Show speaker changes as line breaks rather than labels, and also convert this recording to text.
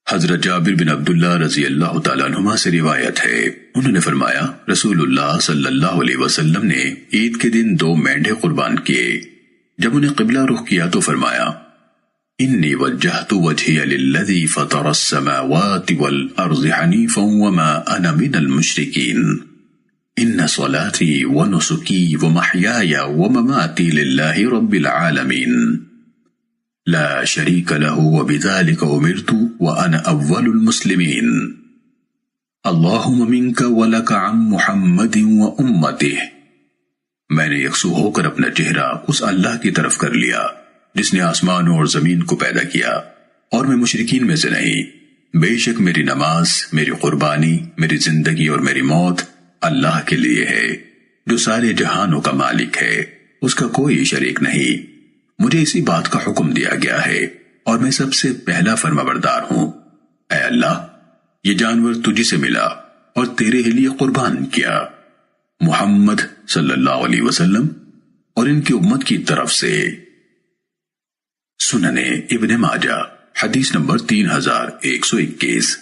حضرت جابر بن عبداللہ رضی اللہ تعالیٰ عنہما سے روایت ہے، انہوں نے فرمایا رسول اللہ صلی اللہ علیہ وسلم نے عید کے دن 2 مینڈھے قربان کیے۔ جب انہیں قبلہ رخ کیا تو فرمایا انی وجہت وجہی للذی فطر السماوات والارض حنیفا وما انا من المشرکین ان صلاتی ونسکی ومحیای ومماتی للہ رب العالمین لا شریک له وبذلك امرت وانا اول المسلمین اللہم منک ولک عن محمد وامته۔ میں نے یکسو ہو کر اپنا چہرہ اس اللہ کی طرف کر لیا جس نے آسمانوں اور زمین کو پیدا کیا، اور میں مشرکین میں سے نہیں۔ بے شک میری نماز، میری قربانی، میری زندگی اور میری موت اللہ کے لیے ہے جو سارے جہانوں کا مالک ہے، اس کا کوئی شریک نہیں۔ مجھے اسی بات کا حکم دیا گیا ہے اور میں سب سے پہلا فرمانبردار ہوں۔ اے اللہ، یہ جانور تجھ سے ملا اور تیرے لیے قربان کیا۔ محمد صلی اللہ علیہ وسلم اور ان کی امت کی طرف سے۔ سننے ابن ماجہ حدیث نمبر 3121۔